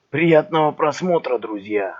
Приятного просмотра, друзья!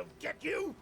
I'll get you!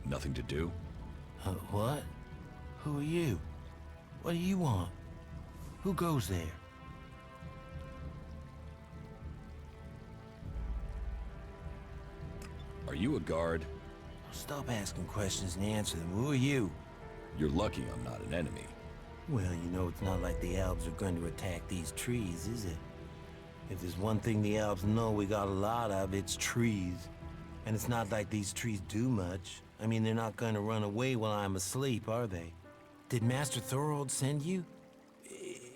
Nothing to do? What? Who are you? What do you want? Who goes there? Are you a guard? Stop asking questions and answer them. Who are you? You're lucky I'm not an enemy. Well, you know, it's not like the elves are going to attack these trees, is it? If there's one thing the elves know we got a lot of, it's trees. And it's not like these trees do much. I mean, they're not going to run away while I'm asleep, are they? Did Master Thorold send you?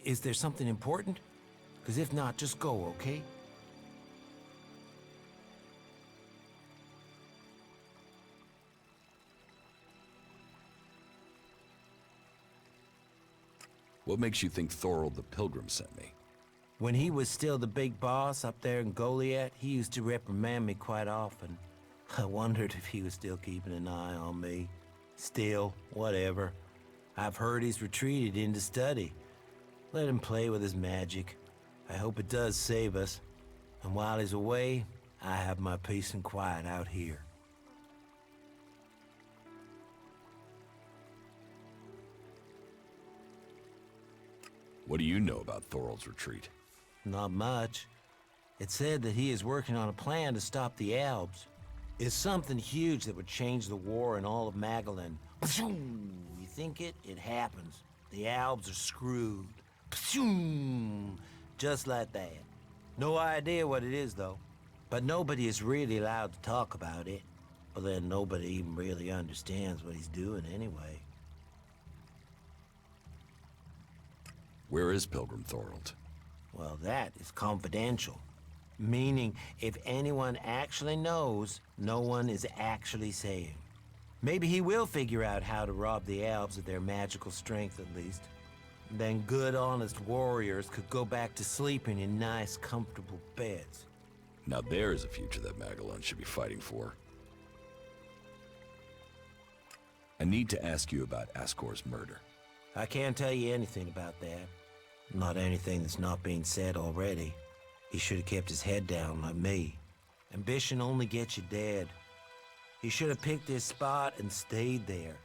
Is there something important? Because if not, just go, okay? What makes you think Thorold the Pilgrim sent me? When he was still the big boss up there in Goliath, he used to reprimand me quite often. I wondered if he was still keeping an eye on me. Still, whatever. I've heard he's retreated into study. Let him play with his magic. I hope it does save us. And while he's away, I have my peace and quiet out here. What do you know about Thorold's retreat? Not much. It said that he is working on a plan to stop the Albs. It's something huge that would change the war in all of Magellan. You think it? It happens. The Albs are screwed. Just like that. No idea what it is, though. But nobody is really allowed to talk about it. Well, then nobody even really understands what he's doing anyway. Where is Pilgrim Thorold? Well, that is confidential. Meaning, if anyone actually knows, no one is actually saying. Maybe he will figure out how to rob the elves of their magical strength, at least. Then good, honest warriors could go back to sleeping in nice, comfortable beds. Now there's a future that Magellan should be fighting for. I need to ask you about Ascor's murder. I can't tell you anything about that. Not anything that's not being said already. He should have kept his head down like me. Ambition only gets you dead. He should have picked his spot and stayed there.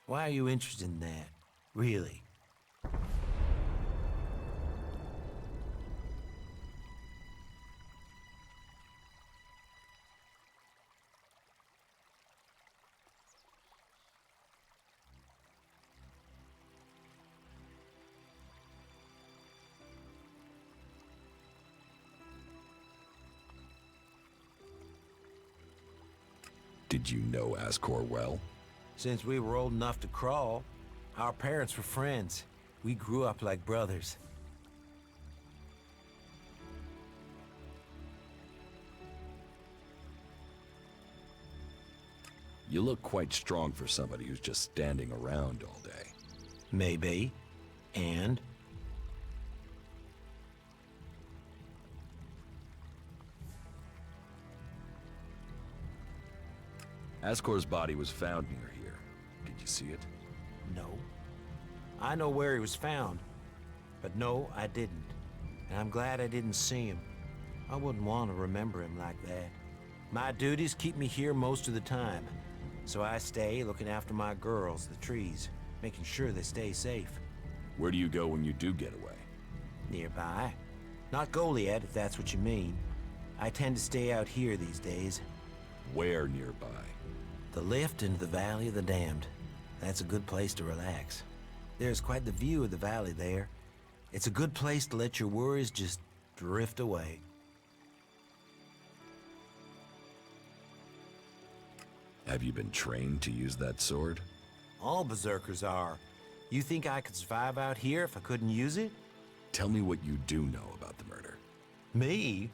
Why are you interested in that? Really? Did you know Ascor well? Since we were old enough to crawl, our parents were friends. We grew up like brothers. You look quite strong for somebody who's just standing around all day. Maybe. And? Ascor's body was found near here. Did you see it? No. I know where he was found. But no, I didn't. And I'm glad I didn't see him. I wouldn't want to remember him like that. My duties keep me here most of the time. So I stay looking after my girls, the trees, making sure they stay safe. Where do you go when you do get away? Nearby. Not Goliath, if that's what you mean. I tend to stay out here these days. Where nearby? The lift into the Valley of the Damned. That's a good place to relax. There's quite the view of the valley there. It's a good place to let your worries just drift away. Have you been trained to use that sword? All berserkers are. You think I could survive out here if I couldn't use it? Tell me what you do know about the murder. Me?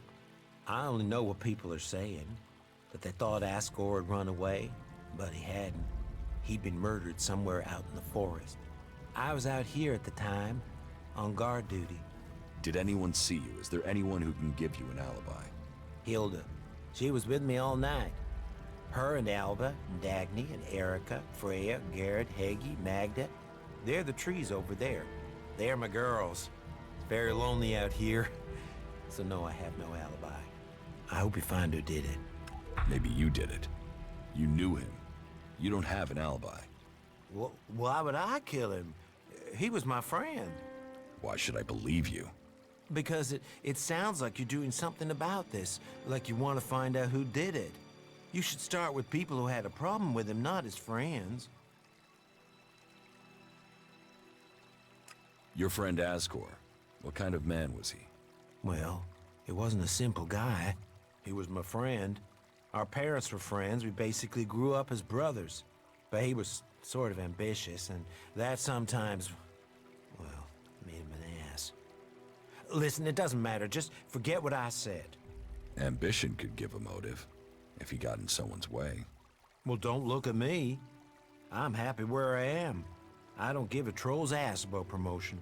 I only know what people are saying. That they thought Asgore had run away, but he hadn't. He'd been murdered somewhere out in the forest. I was out here at the time, on guard duty. Did anyone see you? Is there anyone who can give you an alibi? Hilda. She was with me all night. Her and Alba, and Dagny, and Erica, Freya, Garrett, Heggie, Magda. They're the trees over there. They're my girls. Very lonely out here. So no, I have no alibi. I hope you find who did it. Maybe you did it. You knew him. You don't have an alibi. Well, why would I kill him? He was my friend. Why should I believe you? Because it sounds like you're doing something about this. Like you want to find out who did it. You should start with people who had a problem with him, not his friends. Your friend Asgore. What kind of man was he? Well, he wasn't a simple guy. He was my friend. Our parents were friends. We basically grew up as brothers. But he was sort of ambitious, and that sometimes, well, made him an ass. Listen, it doesn't matter. Just forget what I said. Ambition could give a motive, if he got in someone's way. Well, don't look at me. I'm happy where I am. I don't give a troll's ass about promotion.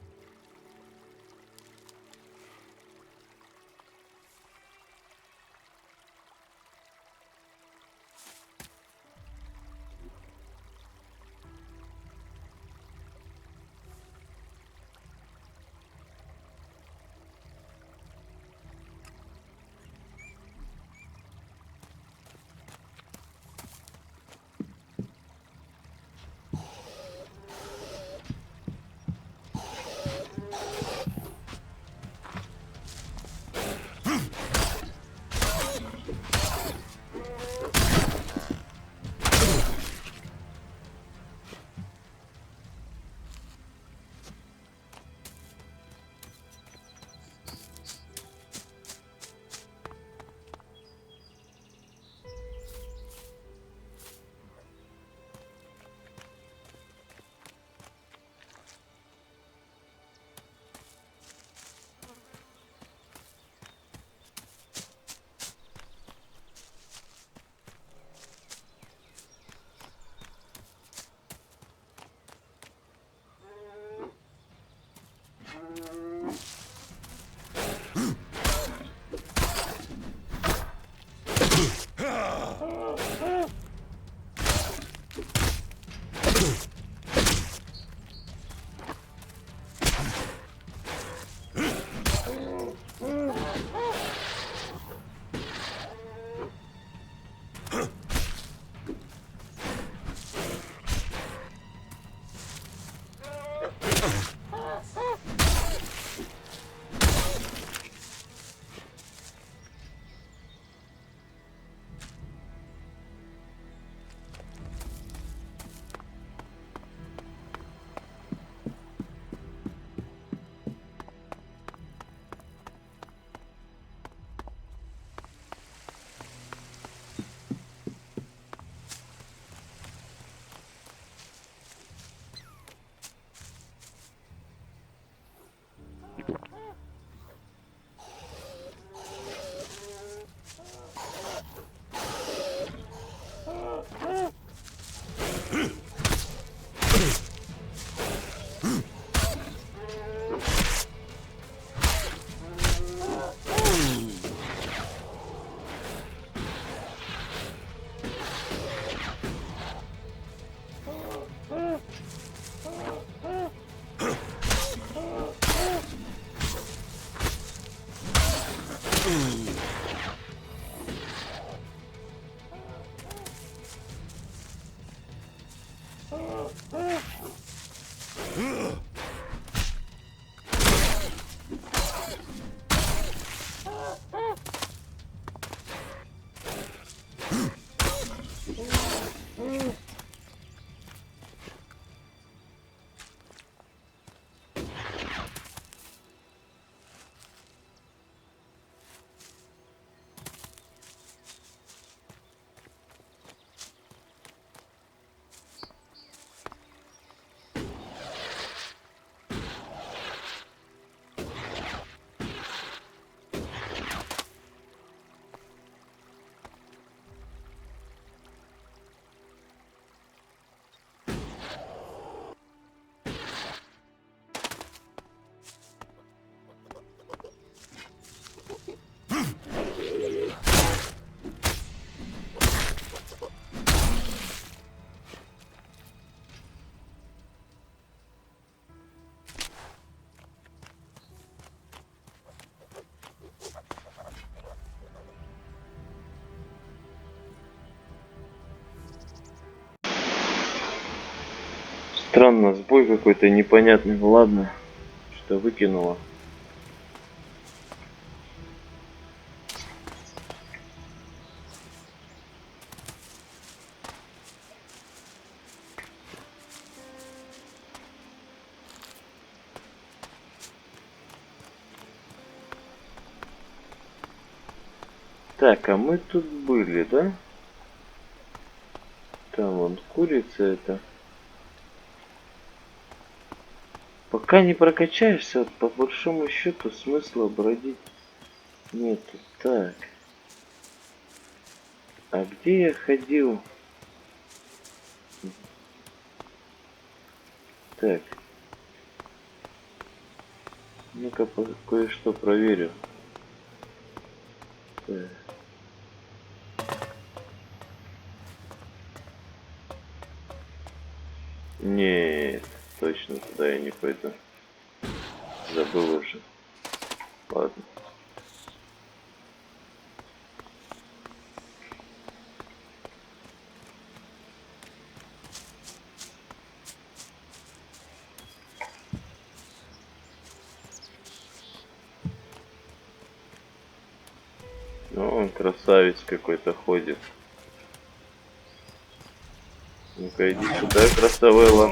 Странно, сбой какой-то непонятный. Ну ладно, что выкинула. Так, а мы тут были, да? Там вон курица это. Пока не прокачаешься, вот, по большому счету смысла бродить нету. Так. А где я ходил? Так. Ну-ка кое-что проверю. Так. Нет, точно туда я не пойду. Забыл уже. Ладно. Ну, он красавец какой-то ходит. Ну-ка, иди сюда, красавелла.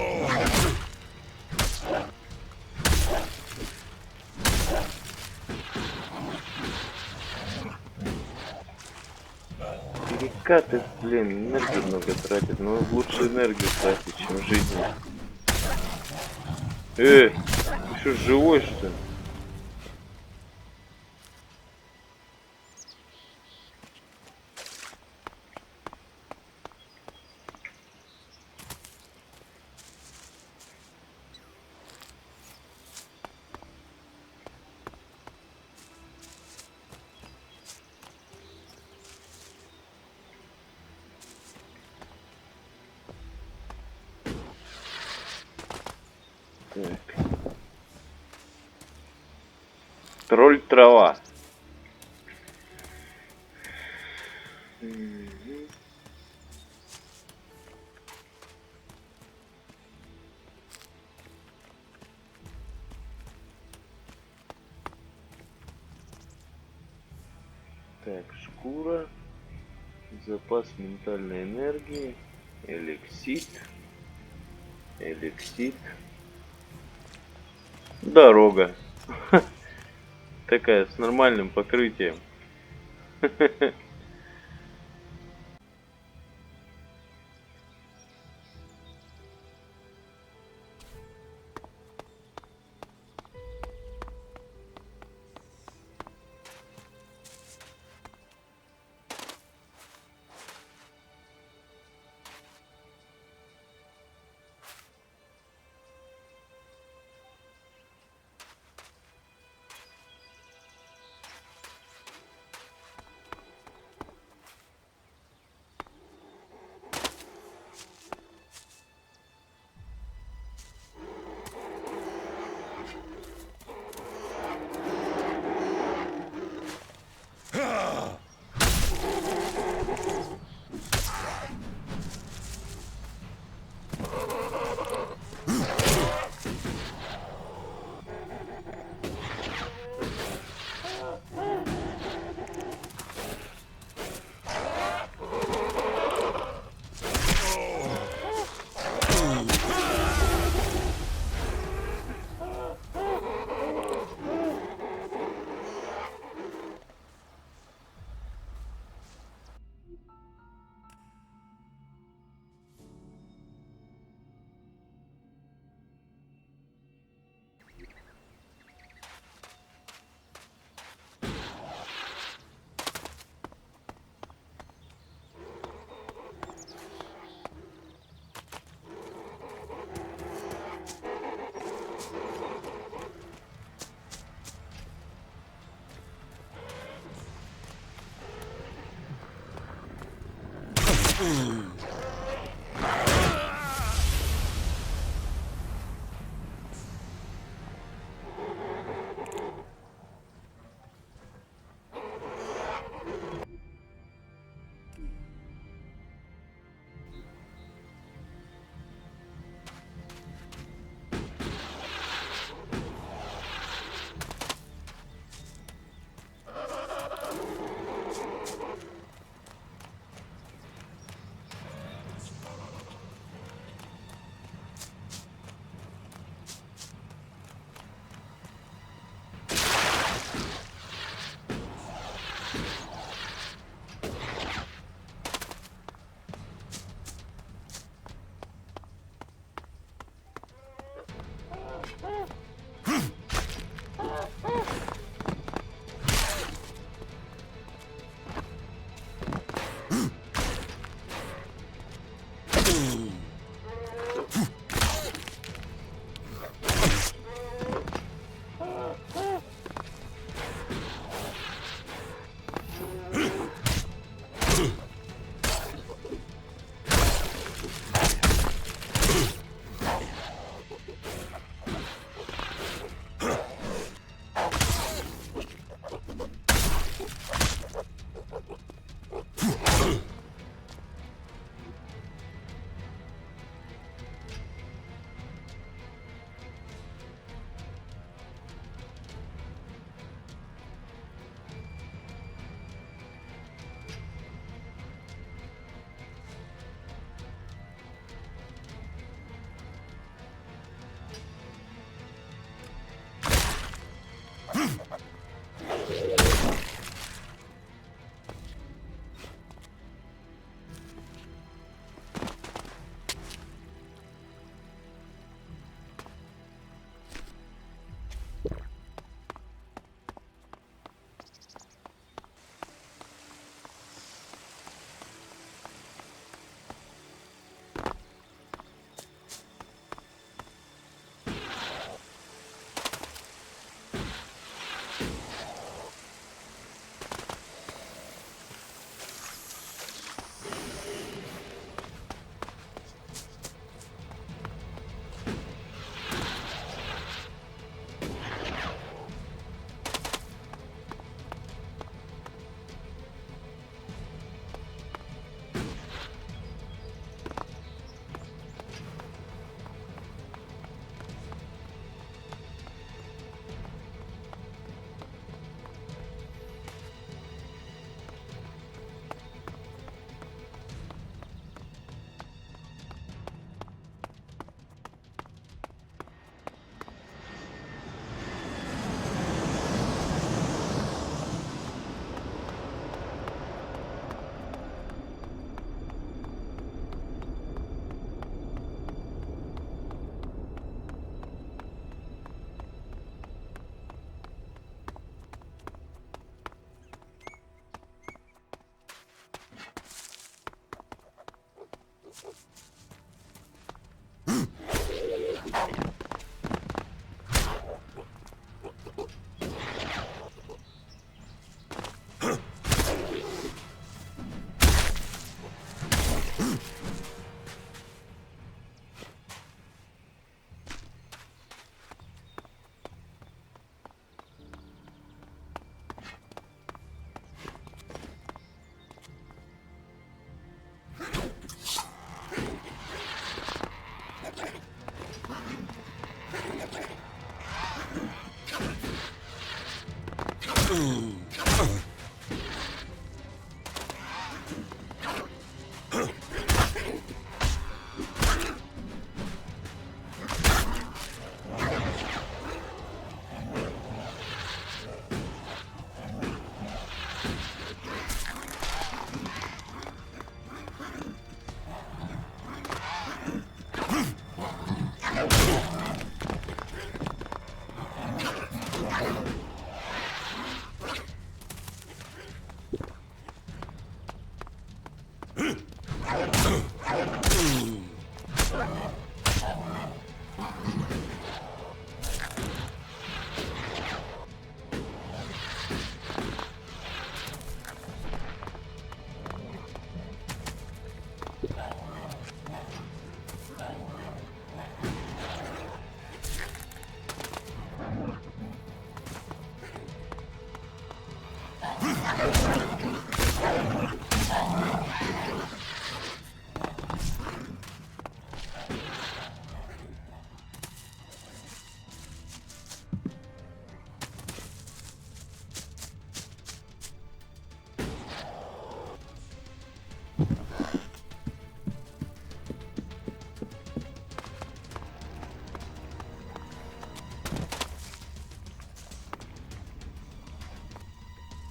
Перекаты, блин, энергию много тратит. Но лучше энергию тратить, чем жизнь. Ты что, живой, что ли? Так. Тролль трава. Так, шкура. Запас ментальной энергии. Элексит. Элексит. Дорога. Такая с нормальным покрытием.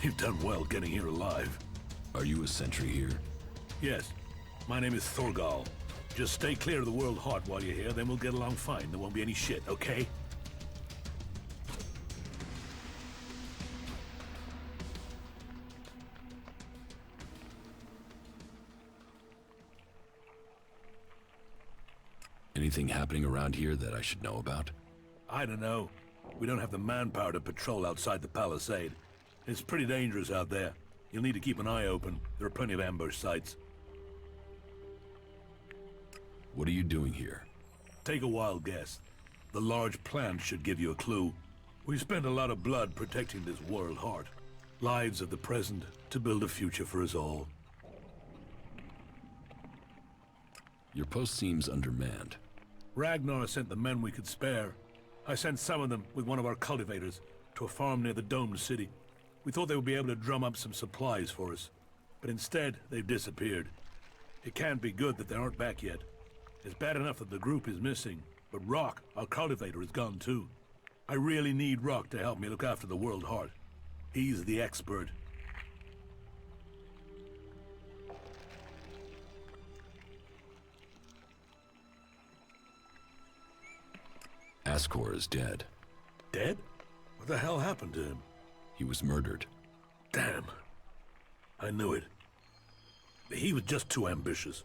You've done well getting here alive. Are you a sentry here? Yes. My name is Thorgal. Just stay clear of the World Heart while you're here, then we'll get along fine. There won't be any shit, okay? Anything happening around here that I should know about? I don't know. We don't have the manpower to patrol outside the palisade. It's pretty dangerous out there. You'll need to keep an eye open. There are plenty of ambush sites. What are you doing here? Take a wild guess. The large plant should give you a clue. We spent a lot of blood protecting this World Heart. Lives of the present to build a future for us all. Your post seems undermanned. Ragnar sent the men we could spare. I sent some of them with one of our cultivators to a farm near the domed city. We thought they would be able to drum up some supplies for us, but instead they've disappeared. It can't be good that they aren't back yet. It's bad enough that the group is missing, but Rock, our cultivator, is gone too. I really need Rock to help me look after the World Heart. He's the expert. Ascor is dead. Dead? What the hell happened to him? He was murdered. Damn. I knew it. He was just too ambitious.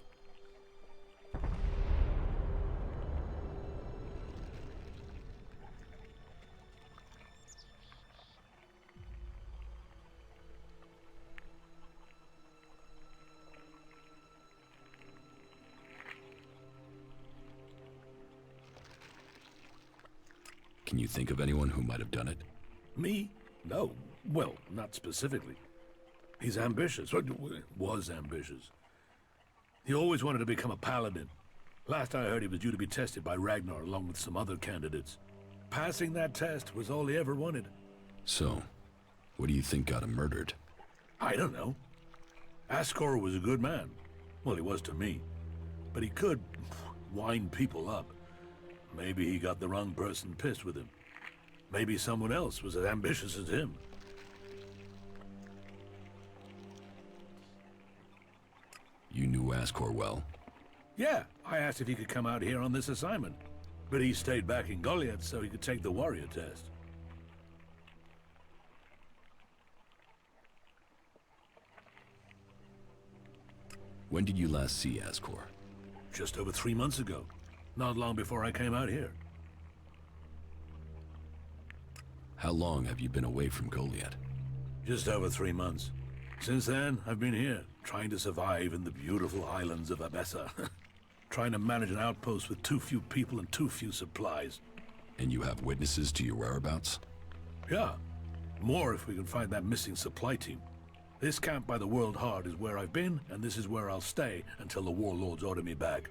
Can you think of anyone who might have done it? Me? No. Well, not specifically. He's ambitious. Was ambitious. He always wanted to become a paladin. Last I heard, he was due to be tested by Ragnar along with some other candidates. Passing that test was all he ever wanted. So, what do you think got him murdered? I don't know. Ascor was a good man. Well, he was to me. But he could wind people up. Maybe he got the wrong person pissed with him. Maybe someone else was as ambitious as him. You knew Ascor well? Yeah, I asked if he could come out here on this assignment. But he stayed back in Goliath so he could take the warrior test. When did you last see Ascor? Just over 3 months ago. Not long before I came out here. How long have you been away from Goliath? Just over 3 months. Since then, I've been here, trying to survive in the beautiful islands of Abessa. Trying to manage an outpost with too few people and too few supplies. And you have witnesses to your whereabouts? Yeah. More if we can find that missing supply team. This camp by the World Heart is where I've been, and this is where I'll stay until the warlords order me back.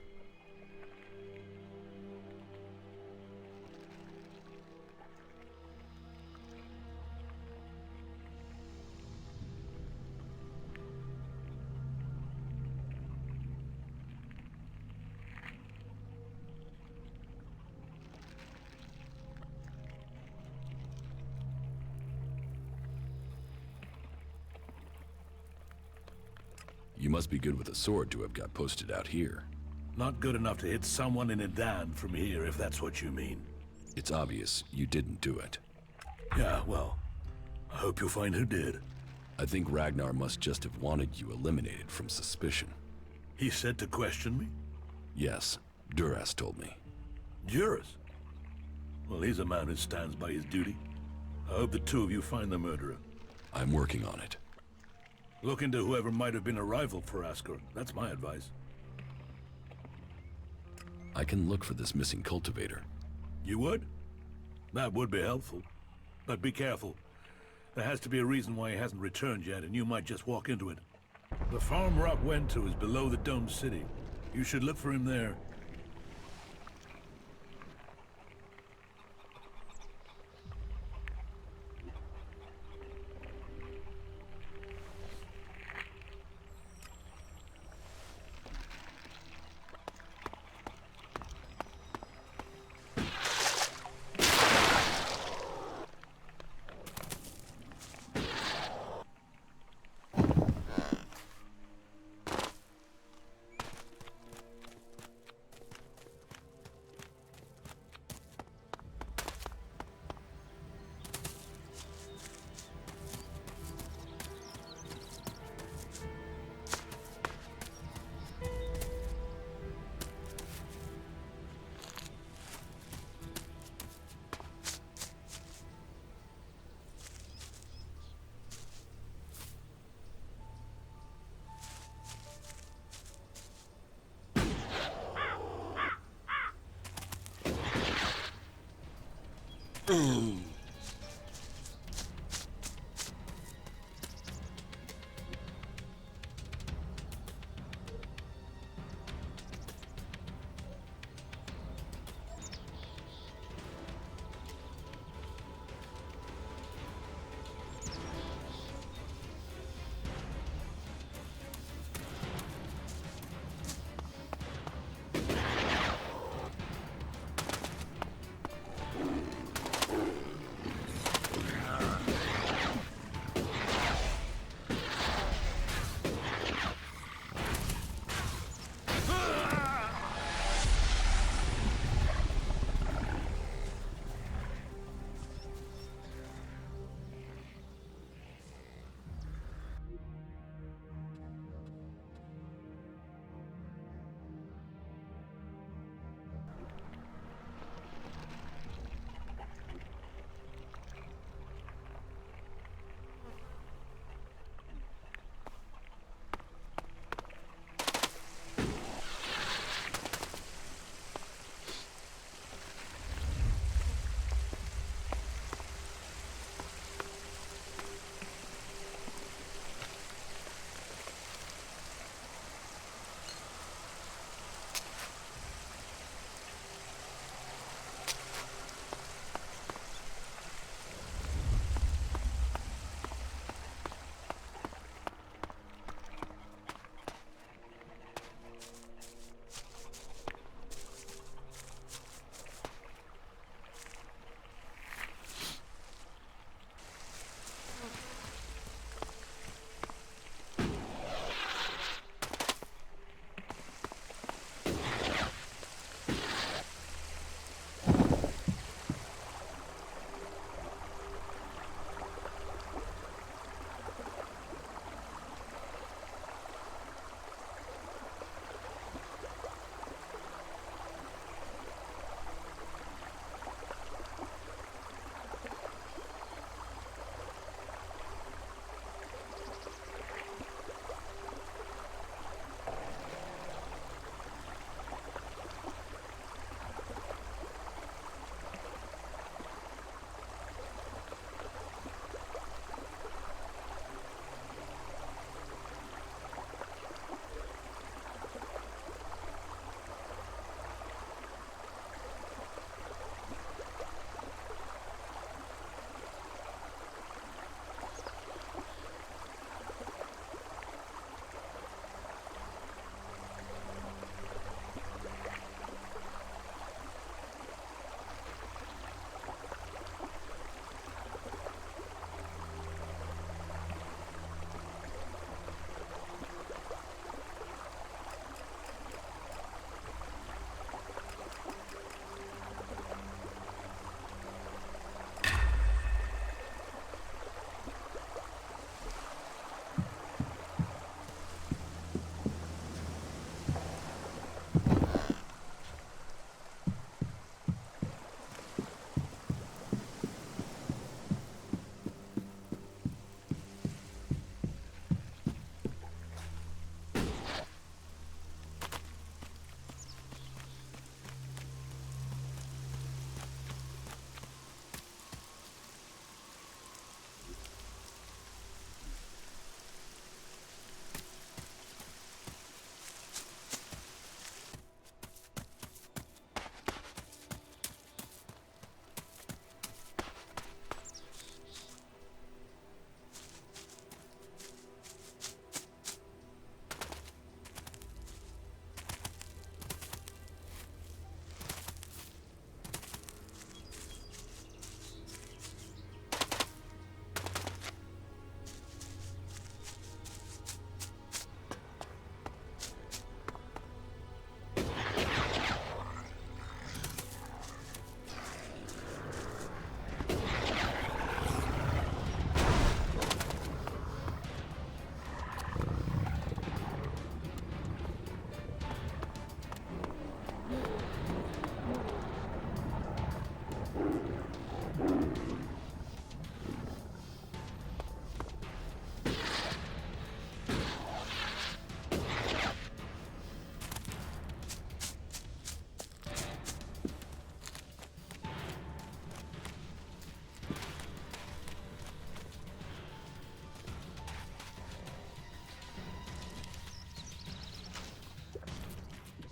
You must be good with a sword to have got posted out here. Not good enough to hit someone in a dan from here, if that's what you mean. It's obvious you didn't do it. Yeah, well, I hope you'll find who did. I think Ragnar must just have wanted you eliminated from suspicion. He said to question me? Yes, Duras told me. Juris? Well, he's a man who stands by his duty. I hope the two of you find the murderer. I'm working on it. Look into whoever might have been a rival for Askar. That's my advice. I can look for this missing cultivator. You would? That would be helpful. But be careful. There has to be a reason why he hasn't returned yet, and you might just walk into it. The farm Rock went to is below the domed city. You should look for him there.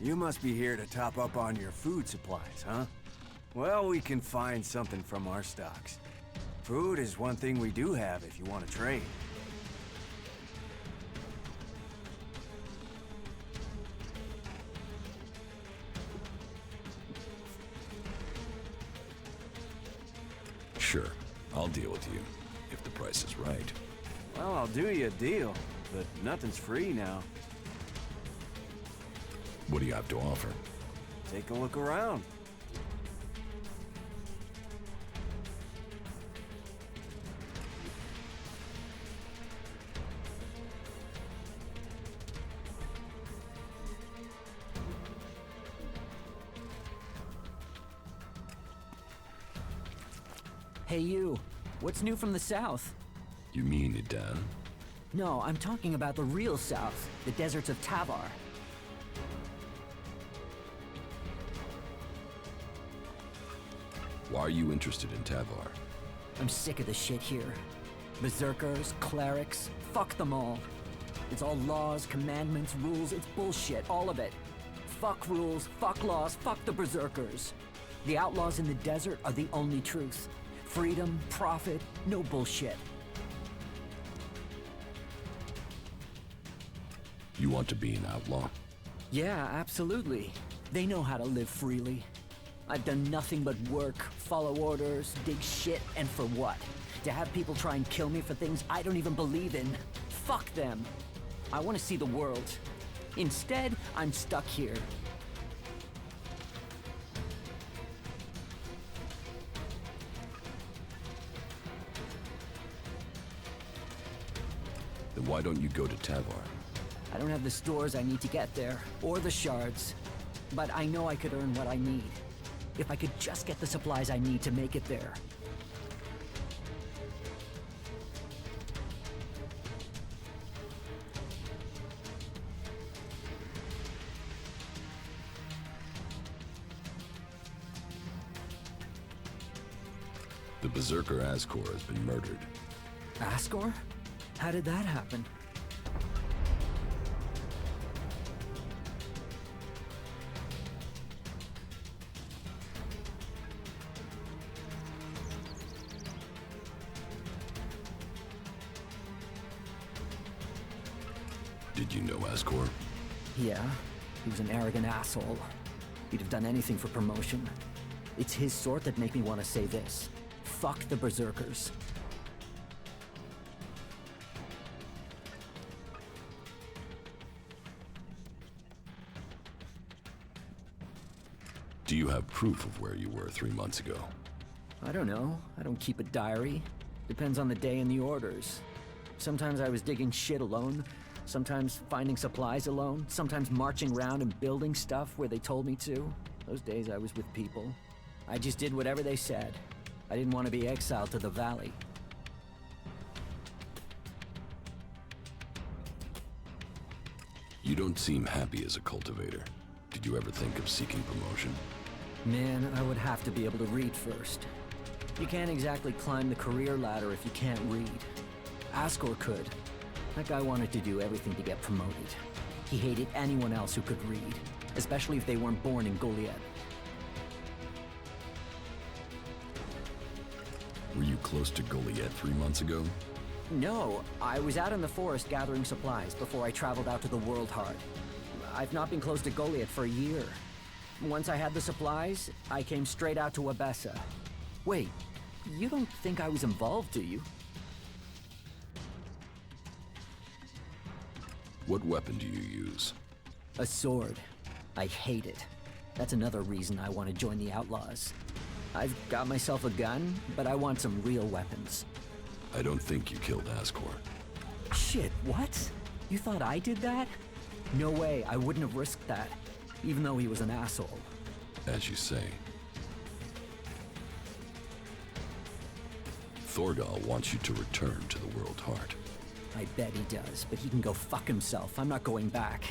You must be here to top up on your food supplies, huh? Well, we can find something from our stocks. Food is one thing we do have if you want to trade. Sure, I'll deal with you, if the price is right. Well, I'll do you a deal, but nothing's free now. What do you have to offer? Take a look around. Hey you, what's new from the south? You mean Idan? No, I'm talking about the real south, the deserts of Tavar. Why are you interested in Tavar? I'm sick of the shit here. Berserkers, clerics, fuck them all. It's all laws, commandments, rules, it's bullshit, all of it. Fuck rules, fuck laws, fuck the berserkers. The outlaws in the desert are the only truth. Freedom, profit, no bullshit. You want to be an outlaw? Yeah, absolutely. They know how to live freely. I've done nothing but work, follow orders, dig shit, and for what? To have people try and kill me for things I don't even believe in. Fuck them. I want to see the world. Instead, I'm stuck here. Then why don't you go to Tavar? I don't have the stores I need to get there, or the shards. But I know I could earn what I need. If I could just get the supplies I need to make it there. The Berserker Ascor has been murdered. Ascor? How did that happen? Did you know Ascor? Yeah, he was an arrogant asshole. He'd have done anything for promotion. It's his sort that make me want to say this. Fuck the Berserkers. Do you have proof of where you were 3 months ago? I don't know. I don't keep a diary. Depends on the day and the orders. Sometimes I was digging shit alone. Sometimes finding supplies alone. Sometimes marching around and building stuff where they told me to. Those days I was with people. I just did whatever they said. I didn't want to be exiled to the valley. You don't seem happy as a cultivator. Did you ever think of seeking promotion? Man, I would have to be able to read first. You can't exactly climb the career ladder if you can't read. Ascor could. That guy wanted to do everything to get promoted. He hated anyone else who could read, especially if they weren't born in Goliath. Were you close to Goliath 3 months ago? No, I was out in the forest gathering supplies before I traveled out to the World Heart. I've not been close to Goliath for a year. Once I had the supplies, I came straight out to Abessa. Wait, you don't think I was involved, do you? What weapon do you use? A sword. I hate it. That's another reason I want to join the Outlaws. I've got myself a gun, but I want some real weapons. I don't think you killed Ascor. Shit, what? You thought I did that? No way, I wouldn't have risked that, even though he was an asshole. As you say. Thorgal wants you to return to the World Heart. I bet he does, but he can go fuck himself. I'm not going back.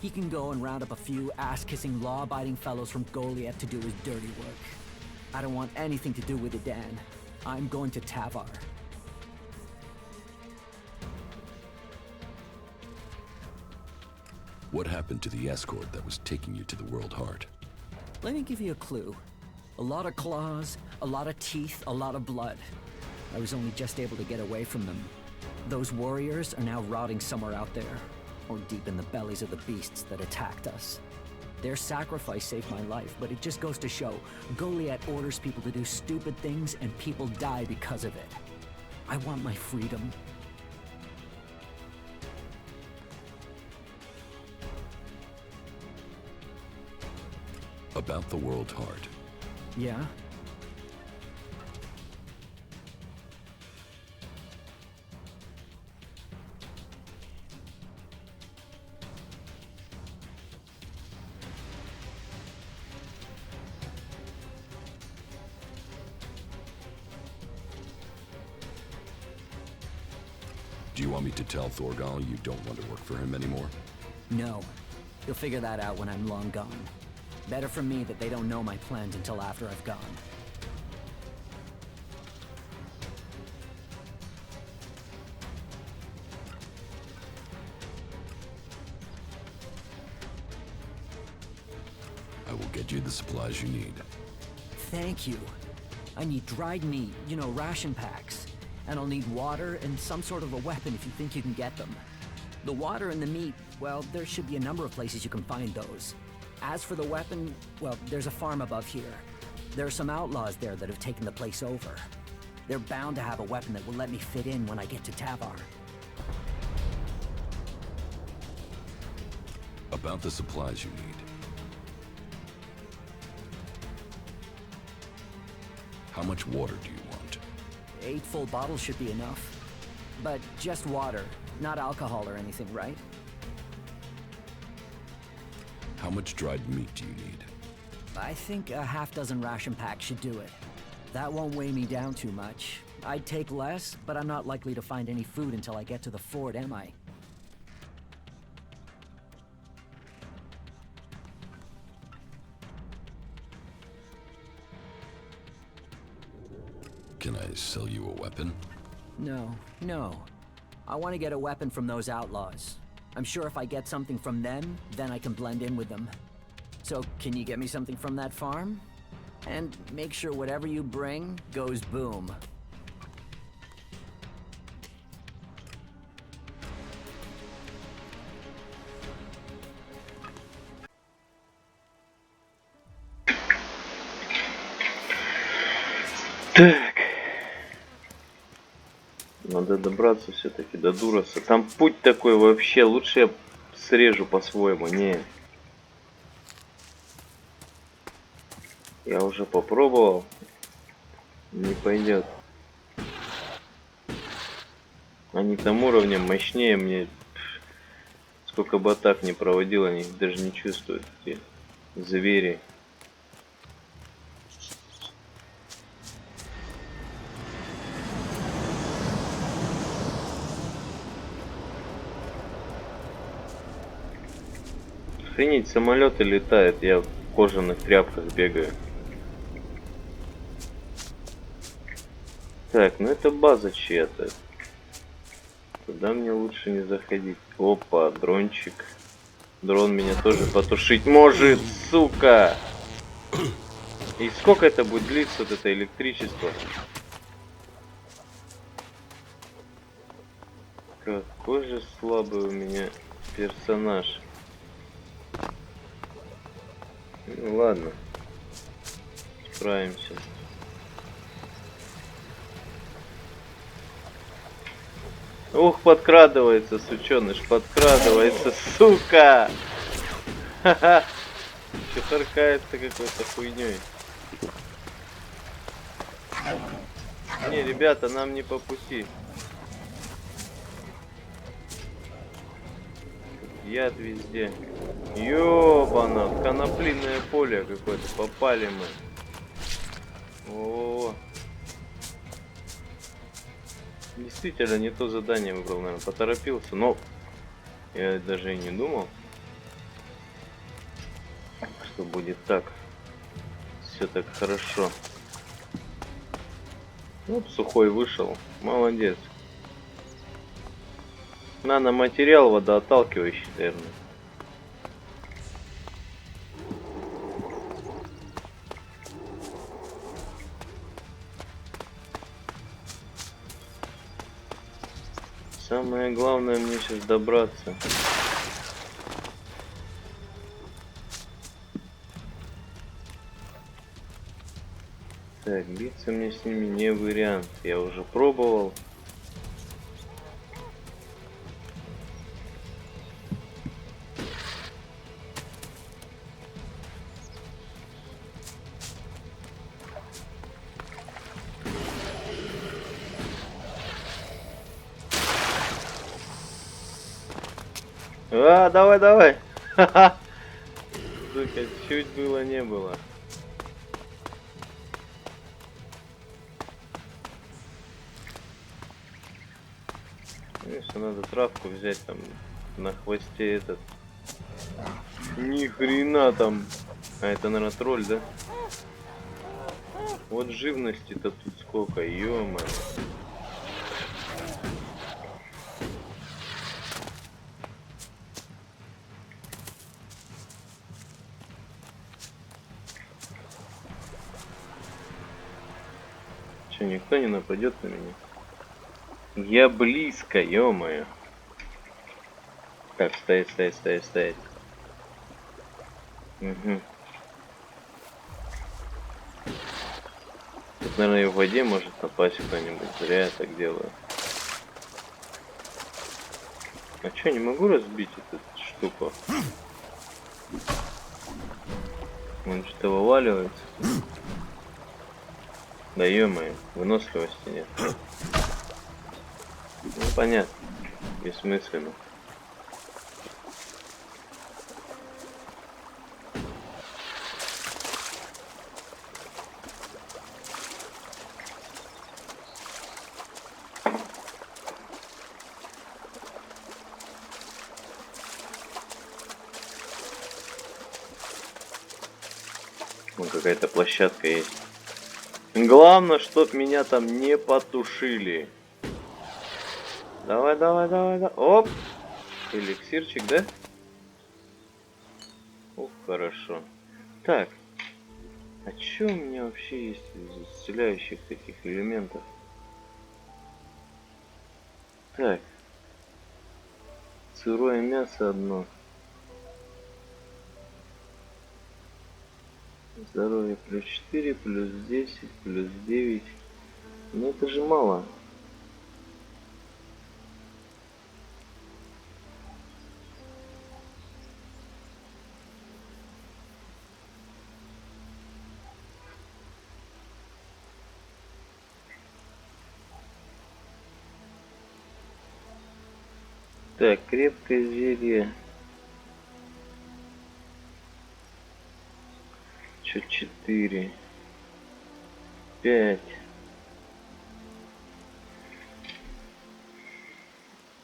He can go and round up a few ass-kissing law-abiding fellows from Goliath to do his dirty work. I don't want anything to do with it, Dan. I'm going to Tavar. What happened to the escort that was taking you to the World Heart? Let me give you a clue. A lot of claws, a lot of teeth, a lot of blood. I was only just able to get away from them. Those warriors are now rotting somewhere out there, or deep in the bellies of the beasts that attacked us. Their sacrifice saved my life, but it just goes to show, Goliath orders people to do stupid things and people die because of it. I want my freedom. About the World Heart. Yeah? Do you want me to tell Thorgal you don't want to work for him anymore? No. You'll figure that out when I'm long gone. Better for me that they don't know my plans until after I've gone. I will get you the supplies you need. Thank you. I need dried meat, you know, ration packs. And I'll need water and some sort of a weapon if you think you can get them. The water and the meat, well, there should be a number of places you can find those. As for the weapon, well, there's a farm above here. There are some outlaws there that have taken the place over. They're bound to have a weapon that will let me fit in when I get to Tavar. About the supplies you need. How much water do you want? 8 full bottles should be enough. But just water, not alcohol or anything, right? How much dried meat do you need? I think a half dozen ration packs should do it. That won't weigh me down too much. I'd take less, but I'm not likely to find any food until I get to the fort, am I? Can I sell you a weapon? No. I want to get a weapon from those outlaws. I'm sure if I get something from them, then I can blend in with them. So, can you get me something from that farm? And make sure whatever you bring goes boom. Так. Надо добраться все-таки до Дуроса. Там путь такой вообще. Лучше я срежу по-своему. Не. Я уже попробовал. Не пойдет. Они там уровнем мощнее. Мне сколько бы атак не проводил, они их даже не чувствуют. Эти звери. Охренеть, самолеты летают, я в кожаных тряпках бегаю. Так, ну это база чья-то. Куда мне лучше не заходить? Опа, дрончик. Дрон меня тоже потушить может, сука! И сколько это будет длиться, вот это электричество? Какой же слабый у меня персонаж. Ну ладно. Справимся. Ух, подкрадывается, сученыш, подкрадывается, сука! Ха-ха! Че харкается какой-то хуйней. Не, ребята, нам не по пути. Яд везде. Ёбана, коноплиное поле какое-то. Попали мы. О, действительно не то задание выбрал, наверное, поторопился, но я даже и не думал, что будет так. Все так хорошо. Вот сухой вышел. Молодец. Наноматериал водоотталкивающий, наверное. Самое главное мне сейчас добраться. Так, биться мне с ними не вариант. Я уже пробовал. Давай, давай. Ха-ха. Сука, чуть было не было. Конечно, надо травку взять там на хвосте этот. Ни хрена там. А это, наверное, тролль, да? Вот живности-то тут сколько, ё-моё. Че, никто не нападет на меня? Я близко, ё-моё. Так, стоять, стоять, стоять, стоять. Угу. Тут, наверное, и в воде может напасть кто-нибудь. Зря я так делаю. А чё, не могу разбить эту штуку? Он что-то вываливается. Да ё-моё, выносливости нет. Ну понятно, бессмысленно. Вон какая-то площадка есть. Главное, чтоб меня там не потушили. Давай, давай, давай, давай. Оп! Эликсирчик, да? Ух, хорошо. Так. А что у меня вообще есть из исцеляющих таких элементов? Так. Сырое мясо одно. Здоровье плюс 4, плюс 10, плюс 9. Ну это же мало. Так, крепкое зелье. Чё 4, 5.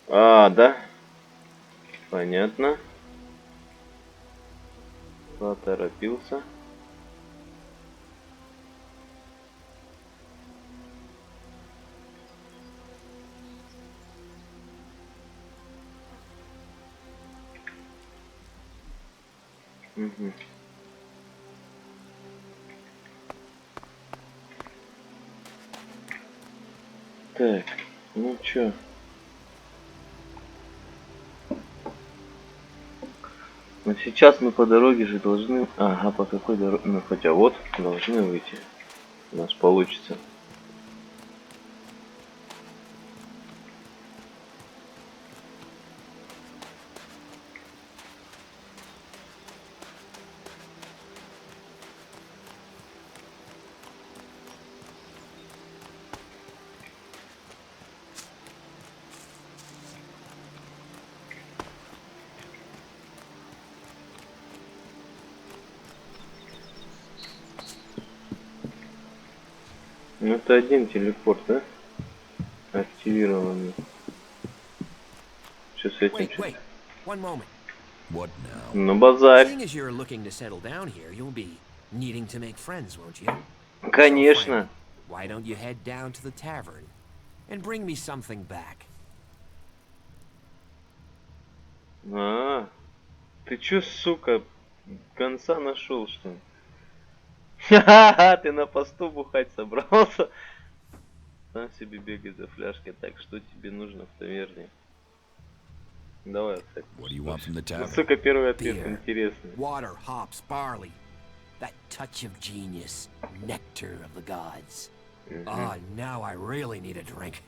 Да? Понятно. Поторопился. Угу. Так, ну чё? Но сейчас мы по дороге же должны... Ага, по какой дороге? Ну, хотя вот, должны выйти. У нас получится. Ну, это один телепорт, да? Активированный. Что с этим? Wait. One moment. What now? На базарь. Seeing as you're looking to settle down here, you'll be needing to make friends, won't you? So, Конечно. friend, why don't you head down to the tavern and bring me something back? Ты чё, сука, конца нашел, что ли? Ха-ха-ха, ты на посту бухать собрался? сам себе бегай за фляжкой. Так, что тебе нужно в таверне? Давай, так. What do you want from the Ну, tavern? сука, первый ответ Beer, интересный. water, hops, barley. That touch of genius, nectar of the gods. Ah, now I really need a drink.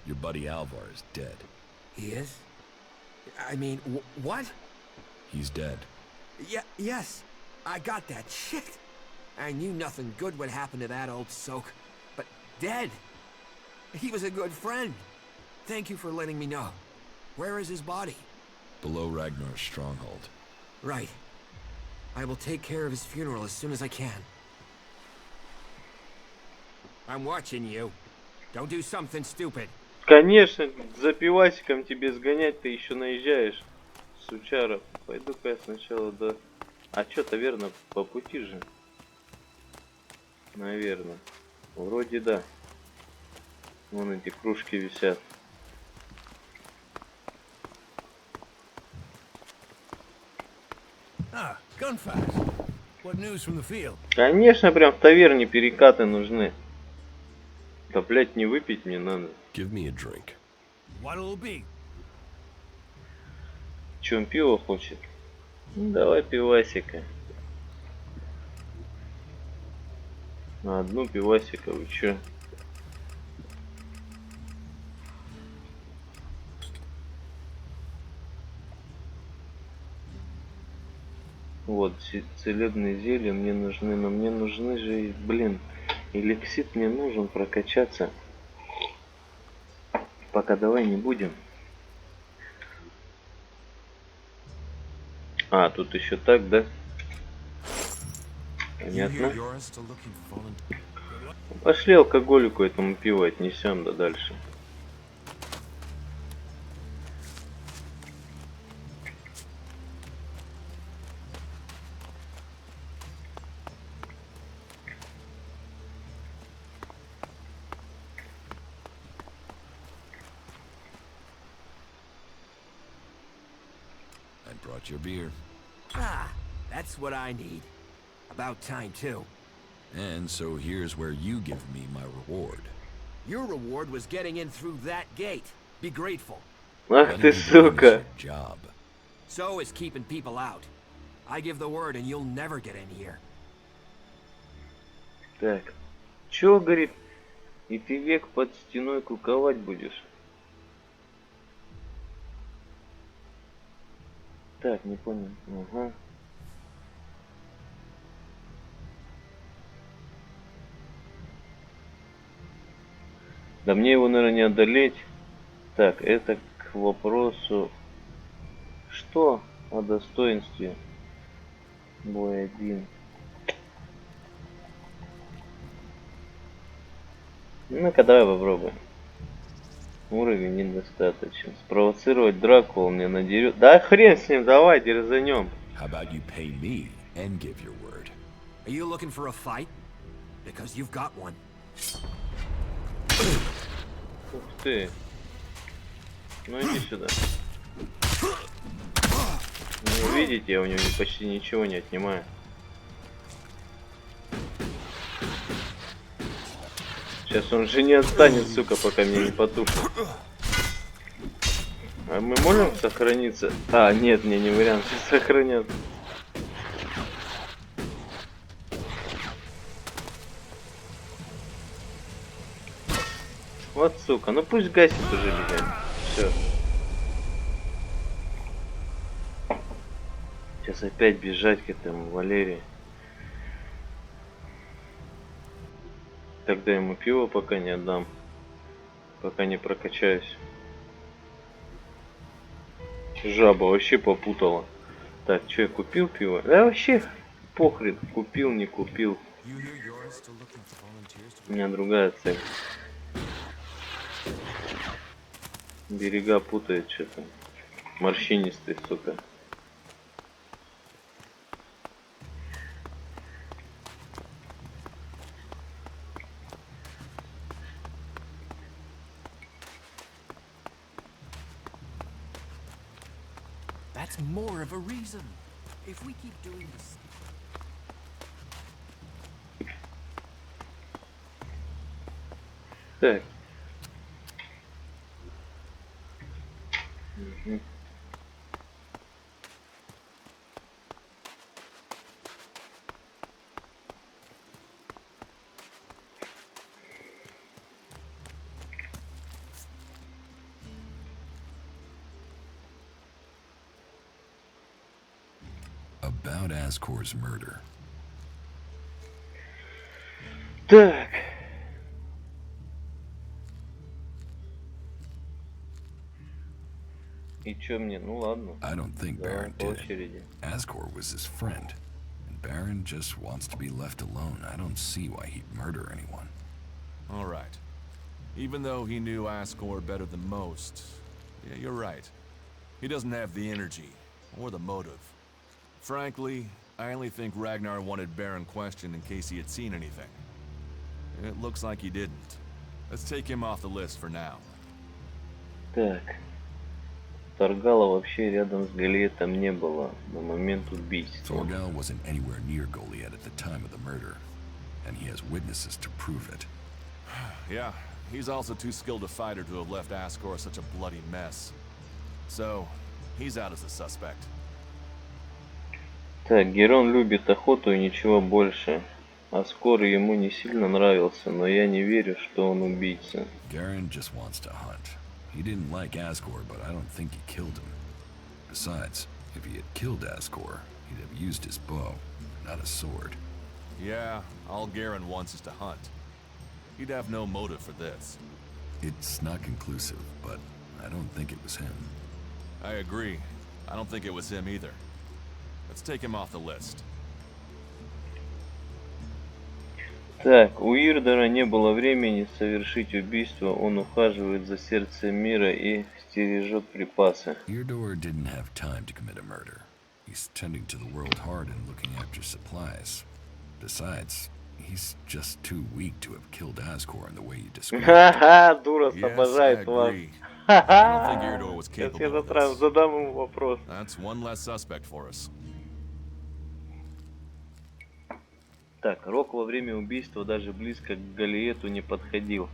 Your buddy Alvar is dead. He is? I mean, what? He's dead. Yes, I got that. Shit. I knew nothing good would happen to that old soak, but dead. He was a good friend. Thank you for letting me know. Where is his body? Below Ragnar's stronghold. Right. I will take care of his funeral as soon as I can. I'm watching you. Don't do something stupid. Конечно, за пивасиком тебе сгонять, ты еще наезжаешь, сучара. Пойду-ка я сначала до... А чё, таверна по пути же? Наверное. Вроде да. Вон эти кружки висят. Ah, gunfight. What news from the field? Конечно, прям в таверне перекаты нужны. Да, блять, не выпить мне надо. Give me a drink. What'll it be? Че, он пиво хочет? Ну, давай пивасика. На одну пивасика, вы чё? Вот, целебные зелья мне нужны, но мне нужны же, блин, эликсит мне нужен прокачаться. Пока давай не будем. А, тут еще так, да? Понятно. Пошли алкоголику этому пиву отнесем, да дальше. I brought your beer. Ah, that's what I need. About time, too. And so here's where you give me my reward. Your reward was getting in through that gate. Be grateful. Ах Letting ты, me do is сука. your job. So is keeping people out. I give the word and you'll never get in here. Так. Чё, говорит, и ты век под стеной куковать будешь? Так, не понял. Ага. Да мне его, наверное, не одолеть. Так, это к вопросу... Что о достоинстве? Бой 1. Ну-ка, давай попробуем. Уровень недостаточен. Спровоцировать драку, он мне надерет. Да хрен с ним, давай, дерзанем. How about you pay me and give your word? Are you looking for a fight? Because you've got one. Ух ты. Ну иди сюда. Ну, видите, я у него почти ничего не отнимаю. Сейчас он же не отстанет, сука, пока меня не потушит. А мы можем сохраниться? А, нет, мне не вариант сохранят. Вот, сука, ну пусть гасит уже, блядь. Все. Сейчас опять бежать к этому Валерии. Тогда ему пиво пока не отдам. Пока не прокачаюсь. Жаба вообще попутала. Так, что я купил пиво? Да вообще похрен, купил, не купил. У меня другая цель. Берега путает что-то. Морщинистый, сука. That's more of a reason. If we keep doing this... Так. Мгм. About Ascor's murder. Так. И чё мне? Ну ладно. I don't think Давай Baron по did it. очереди. Ascor was his friend, and Baron just wants to be left alone. I don't see why he'd murder anyone. All right. Even though he knew Ascor better than most, yeah, you're right. He doesn't have the energy or the motive. Frankly, I only think Ragnar wanted Baron questioned in case he had seen anything. It looks like he didn't. Let's take him off the list for now. Так. Торгала вообще рядом с Галиетом не было на момент убийства. Thorgal wasn't anywhere near Goliath at the time of the murder, and he has witnesses to prove it. Yeah, he's also too skilled a fighter to have left Ascor such a bloody mess. So, he's out as a suspect. Так, Герон любит охоту и ничего больше. А скоро ему не сильно нравился, но я не верю, что он убийца. Garen just wants to hunt. He didn't like Ascor, but I don't think he killed him. Besides, if he had killed Ascor, he'd have used his bow, not a sword. Yeah, all Garen wants is to hunt. He'd have no motive for this. It's not conclusive, but I don't think it was him. I agree. I don't think it was him either. Let's take him off the list. Так, у Ирдера не было времени совершить убийство, он ухаживает за сердцем мира и стережет припасы. Eardor didn't have time to commit a murder. He's tending to the world hard and looking after supplies. Besides, he's just too weak to have killed Ascor in the way you described. Ха-ха, Дурас Yes, I обожает вас. agree. I don't think Eardor was Сейчас capable я of this. задам ему вопрос. That's one less suspect for us. Так, Рок во время убийства даже близко к Галиету не подходил.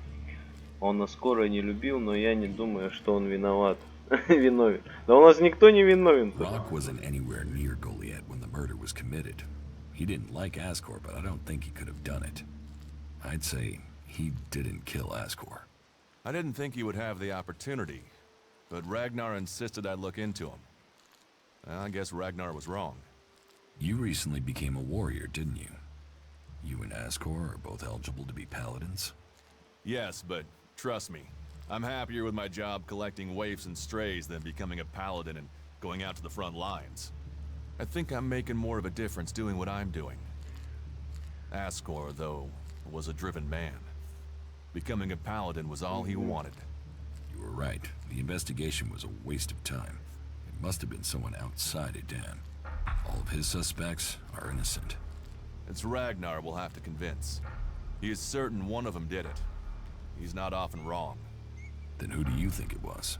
Он Аскора не любил, но я не думаю, что он виноват. Виновен. Да у нас никто не виновен. Rock wasn't anywhere near Goliath when the murder was committed. He didn't like Ascor, but I don't think he could have done it. I'd say he didn't kill Ascor. I didn't think he would have the opportunity, but Ragnar insisted I look into him. I guess Ragnar was wrong. You recently became a warrior, didn't you? You and Ascor are both eligible to be paladins? Yes, but trust me, I'm happier with my job collecting waifs and strays than becoming a paladin and going out to the front lines. I think I'm making more of a difference doing what I'm doing. Ascor, though, was a driven man. Becoming a paladin was all he wanted. You were right. The investigation was a waste of time. It must have been someone outside Edan. All of his suspects are innocent. It's Ragnar we'll have to convince. He is certain one of them did it. He's not often wrong. Then who do you think it was?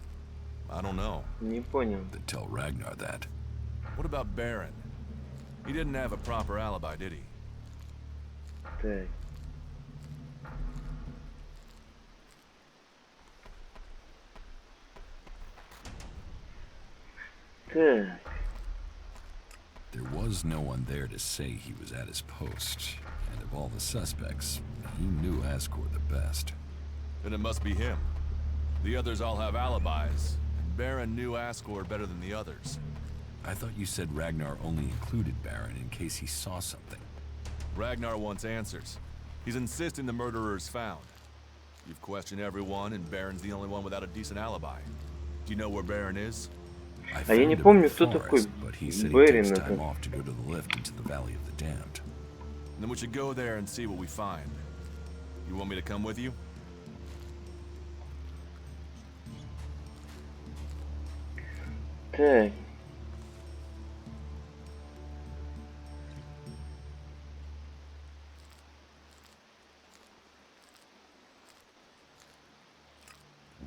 I don't know. Не понял. Then tell Ragnar that. What about Baron? He didn't have a proper alibi, did he? Так. Так. There was no one there to say he was at his post, and of all the suspects, he knew Ascor the best. Then it must be him. The others all have alibis, and Baron knew Ascor better than the others. I thought you said Ragnar only included Baron in case he saw something. Ragnar wants answers. He's insisting the murderer is found. You've questioned everyone, and Baron's the only one without a decent alibi. Do you know where Baron is? I А я found не him in помню, the кто такой forest, but he said he Берин takes это. time off to go to the lift into the Valley of the Damned. Then we should go there and see what we find. You want me to come with you? Так.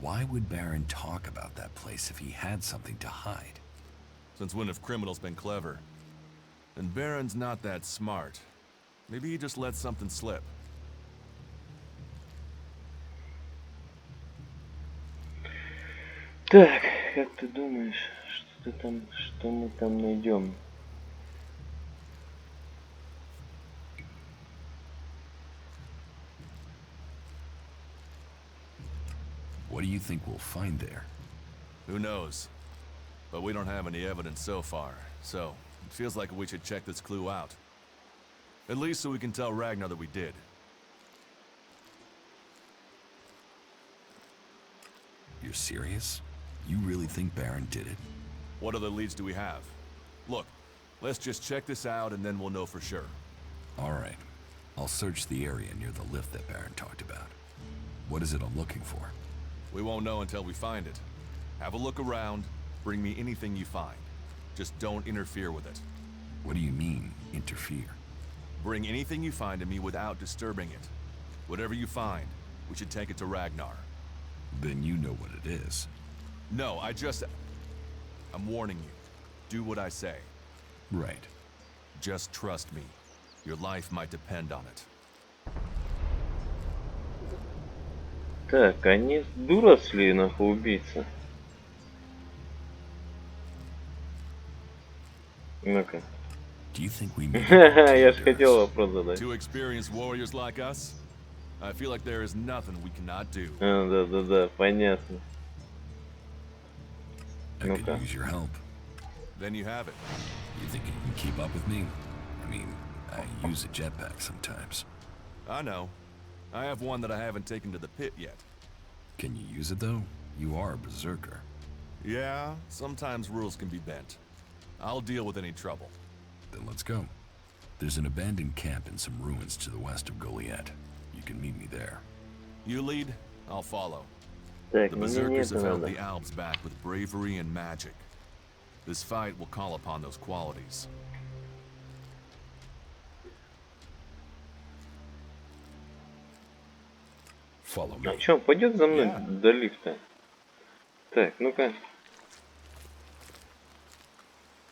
Why would Baron talk about that place if he had something to hide? Since when have criminals been clever? And Baron's not that smart. Maybe he just let something slip. Так, как ты думаешь, что мы там найдем? What do you think we'll find there? Who knows? But we don't have any evidence so far, so it feels like we should check this clue out. At least so we can tell Ragnar that we did. You're serious? You really think Baron did it? What other leads do we have? Look, let's just check this out and then we'll know for sure. All right. I'll search the area near the lift that Baron talked about. What is it I'm looking for? We won't know until we find it. Have a look around, bring me anything you find. Just don't interfere with it. What do you mean, interfere? Bring anything you find to me without disturbing it. Whatever you find, we should take it to Ragnar. Then you know what it is. No, I'm warning you. Do what I say. Right. Just trust me. Your life might depend on it. Так, а не дурас ли нахуй убийца? Ну-ка. Do you think we need Я ж хотел вопрос задать. Two experienced warriors like us? I feel like there is nothing we cannot do. Да, понятно. I could Ну-ка. use your help. Then you have it. You think you can keep up with me? I mean, I use a jetpack sometimes. I know. I have one that I haven't taken to the pit yet. Can you use it though? You are a berserker. Yeah, sometimes rules can be bent. I'll deal with any trouble. Then let's go. There's an abandoned camp in some ruins to the west of Goliath. You can meet me there. You lead, I'll follow. Так, The мне berserkers это have held надо. the Alps back with bravery and magic. This fight will call upon those qualities. Follow А me. чё, он пойдет за мной Я. до лифта? Так, ну-ка.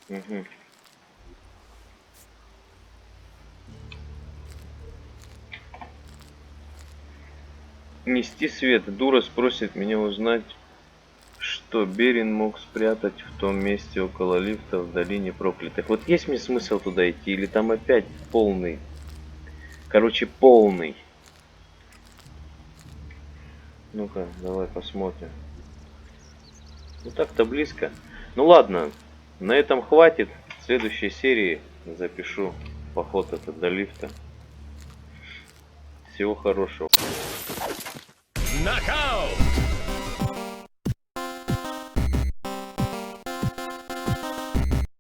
Угу. Нести свет. Дура спросит меня узнать, что Берин мог спрятать в том месте около лифта в долине проклятых. Вот есть мне смысл туда идти или там опять полный? Короче, полный. Ну-ка, давай посмотрим. Ну так-то близко. Ну ладно, на этом хватит. В следующей серии запишу поход этот до лифта. Всего хорошего. Knockout!